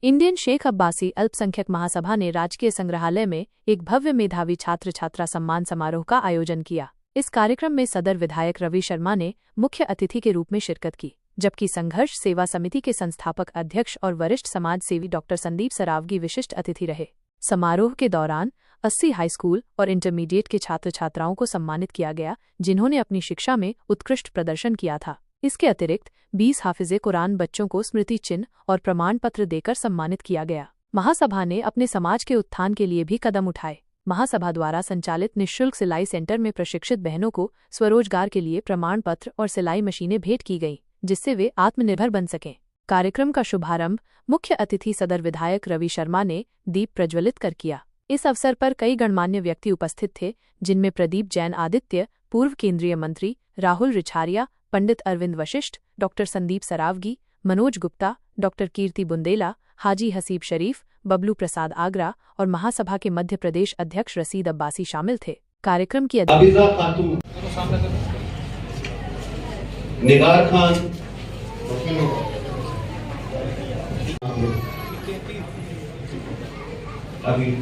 Indian Sheikh Abbasi अल्पसंख्यक महासभा ने राजकीय संग्रहालय में एक भव्य मेधावी छात्र छात्रा सम्मान समारोह का आयोजन किया। इस कार्यक्रम में सदर विधायक रवि शर्मा ने मुख्य अतिथि के रूप में शिरकत की, जबकि संघर्ष सेवा समिति के संस्थापक अध्यक्ष और वरिष्ठ समाज सेवी डॉक्टर संदीप सरावगी विशिष्ट अतिथि रहे। समारोह के दौरान 80 हाईस्कूल और इंटरमीडिएट के छात्र छात्राओं को सम्मानित किया गया, जिन्होंने अपनी शिक्षा में उत्कृष्ट प्रदर्शन किया था। इसके अतिरिक्त 20 हाफिजे कुरान बच्चों को स्मृति चिन्ह और प्रमाण पत्र देकर सम्मानित किया गया। महासभा ने अपने समाज के उत्थान के लिए भी कदम उठाए। महासभा द्वारा संचालित निःशुल्क सिलाई सेंटर में प्रशिक्षित बहनों को स्वरोजगार के लिए प्रमाण पत्र और सिलाई मशीनें भेंट की गईं, जिससे वे आत्मनिर्भर बन सकें। कार्यक्रम का शुभारंभ मुख्य अतिथि सदर विधायक रवि शर्मा ने दीप प्रज्वलित कर किया। इस अवसर पर कई गणमान्य व्यक्ति उपस्थित थे, जिनमें प्रदीप जैन आदित्य, पूर्व केंद्रीय मंत्री राहुल रिछारिया, पंडित अरविंद वशिष्ठ, डॉक्टर संदीप सरावगी, मनोज गुप्ता, डॉक्टर कीर्ति बुंदेला, हाजी हसीब शरीफ, बबलू प्रसाद आगरा और महासभा के मध्य प्रदेश अध्यक्ष रसीद अब्बासी शामिल थे। कार्यक्रम की निगार खान, अभी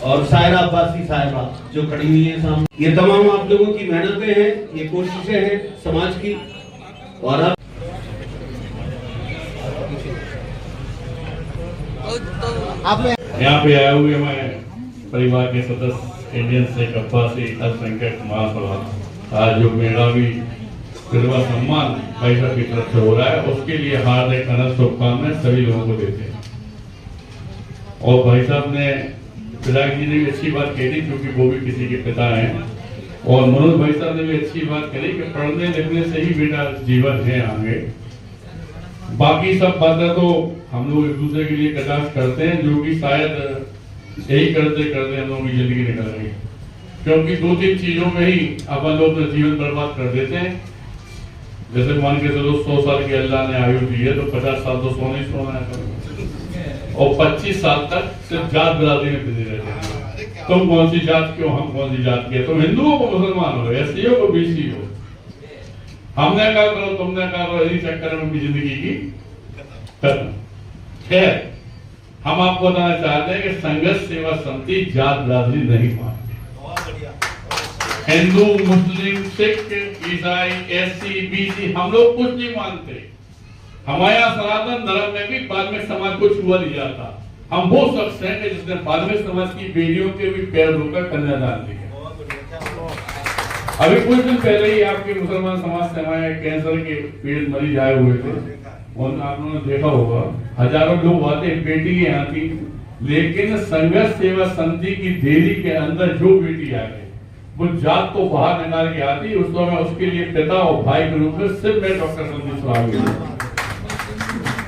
और सायरा अब्बासी साहिबा जो खड़ी हुई है सामने, ये तमाम आप लोगों की मेहनतें हैं, ये कोशिशें हैं समाज की। और आप यहाँ पे आए हुए हमारे परिवार के सदस्य इंडियन शेख अब्बासी अल्पसंख्यक महासभा, आज जो मेधावी विधवा सम्मान भाई साहब की तरफ से हो रहा है, उसके लिए हार्दिक अनंत शुभकामनाएं सभी लोगों को देते हैं। और भाई साहब ने, विधायक जी ने भी अच्छी बात कही, क्योंकि वो भी किसी के पिता हैं, और मनोज भाई साहब ने भी अच्छी बात कही कि पढ़ने लिखने से ही बेटा जीवन है आगे। बाकी सब बातें तो हम लोग एक दूसरे के लिए कटाक्ष करते हैं, जो कि शायद यही करते करते हम लोगों की जिंदगी निकल रही है, क्योंकि 2-3 चीजों में ही अपन लोग अपना जीवन बर्बाद कर देते हैं। जैसे मान के चलो 100 साल की अल्लाह ने आयु दी है, तो 50 साल तो सोना ही सोना है, और 25 साल तक सिर्फ जात बिरादरी में बिजी रहते हैं। तुम कौन सी जात के हो, हम कौन सी जात के, तुम हिंदुओं को मुसलमान हो, एससी हो, बीसी हो, हमने कहा करो, तुमने कहा करो, इसी चक्कर में अपनी जिंदगी की खत्म। खैर, हम आपको बताना चाहते हैं कि संघर्ष सेवा समिति जात बिरादरी नहीं मानती। हिंदू, मुस्लिम, सिख, ईसाई, एससी, बीसी, हम लोग कुछ नहीं मानते। हमारे यहाँ सनातन धर्म में भी बाल्मीकि समाज को छुआ नहीं जाता। हम वो शख्स हैं कि जिसने बाल्मीकि समाज की बेटियों के भी पैर धोकर कन्यादान दिया। अभी कुछ दिन पहले ही आपके मुसलमान समाज से हमारे कैंसर के पीड़ित मरीज आए हुए थे, और आप लोगों ने देखा होगा हजारों लोग आते, बेटी के यहाँ थी, लेकिन संघर्ष सेवा समिति की देरी के अंदर जो बेटी आ गई, वो जात को बाहर निकाल के आती, उस समय उसके लिए पिता और भाई के रूप में सिर्फ मैं डॉक्टर संदीप सरावगी।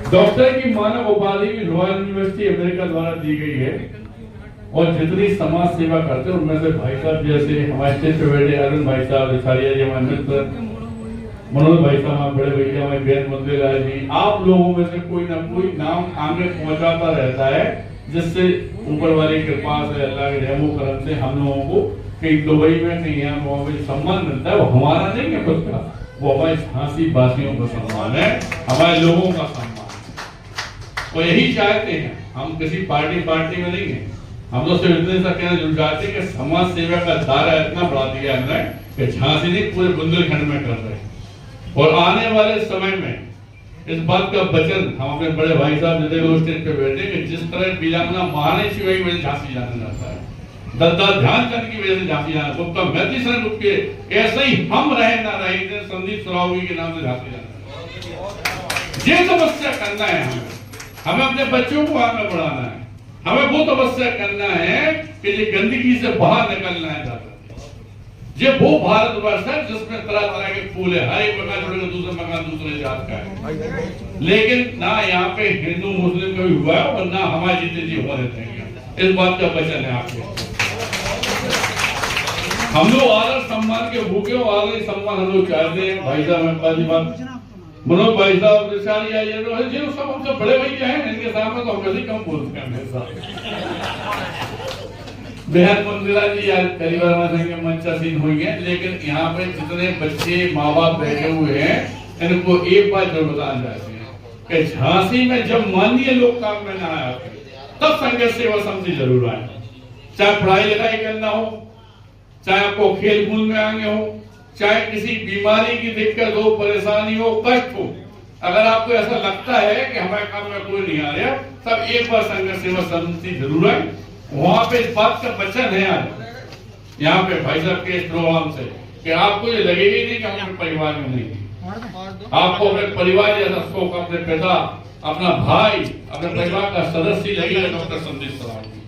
डॉक्टर की मानव उपाधि भी रॉयल यूनिवर्सिटी अमेरिका द्वारा दी गई है, और जितनी समाज सेवा करते हैं उनमें से भाई साहब जैसे हमारे स्टेट पे बैठे अरविंद भाई साहब, रिछारिया जी हमारे मित्र, मनोज भाई साहब हमारे बड़े भैया, हमारे बेन मंदिर जी, आप लोगों में से कोई ना कोई नाम आगे पहुंचाता रहता है, जिससे ऊपर वाली कृपा से, अल्लाह के रहमो करम से हम लोगों को कहीं दुबई में, कहीं यहाँ में सम्मान मिलता है। वो हमारा नहीं है खुद का, वो हमारे झांसी वासियों का सम्मान है, हमारे लोगों का सम्मान। और यही चाहते हैं, हम किसी पार्टी में नहीं है, हम लोग सिर्फ इतने सा कहना जुड़ जाते हैं कि समाज सेवा का दायरा इतना बढ़ा दिया हमने कि झांसी नहीं पूरे बुंदेलखंड में कर रहे हैं। और आने वाले समय में इस बात का वचन हम अपने बड़े भाई साहब जितने स्टेज पे बैठे कि जिस तरह वीरांगना महारानी शिवाई की वजह से झांसी जाना जाता है, दद्दा ध्यानचंद की वजह से झांसी जाना, गुप्ता मैत्री से रुक के, ऐसे ही हम रहे ना रहे संदीप सरावगी के नाम से झांसी जाना। ये तपस्या करना है हमें अपने बच्चों को आगे बढ़ाना है, हमें वो तपस्या करना है कि ये गंदगी से बाहर निकलना है। ये वो भारतवर्ष है जिसमें तरह तरह के फूल है, हर एक मकान छोड़कर दूसरा मकान दूसरे जात का है, लेकिन ना यहाँ पे हिंदू मुस्लिम का भी हुआ है, और ना हमारे जितने जी होने देंगे। इस बात का वचन है आपको। हम लोग आदर सम्मान के भूखे हो, आदर सम्मान हम लोग चाहते हैं। भाई साहब मैं पहली बात मनोज भाई साहब, रिछारिया, ये सब हमसे बड़े भैया हैं, इनके सामने तो हम कभी कम बोलते हैं। बेहद मंदिरा जी आज परिवार में मंचासीन हुई है, लेकिन यहाँ पे जितने बच्चे माँ बाप बैठे हुए हैं इनको एक बात जरूर बताना चाहते हैं कि झांसी में जब माननीय लोग काम में ना आया तब संघ सेवा समिति जरूर आए। चाहे पढ़ाई लिखाई करना हो, चाहे आपको खेल कूद में आगे हो, चाहे किसी बीमारी की दिक्कत हो, परेशानी हो, कष्ट हो, अगर आपको ऐसा लगता है कि हमारे काम में कोई नहीं आ रहा, तब एक बार संघ सेवा समिति जरूर आए। वहां पे इस बात का वचन है आज यहाँ पे भाई साहब के इस प्रोग्राम से कि आपको ये लगेगा ही नहीं कि हम अपने परिवार में नहीं है। आपको अपने परिवार जैसा सुख, अपने पिता, अपना भाई, अपने परिवार का सदस्य लगेगा डॉक्टर संदेश सरावगी।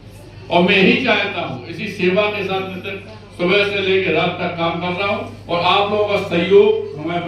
और मैं ही चाहता हूँ इसी सेवा के साथ सुबह से लेकर रात तक काम कर रहा हूँ और आप लोगों का सहयोग हमें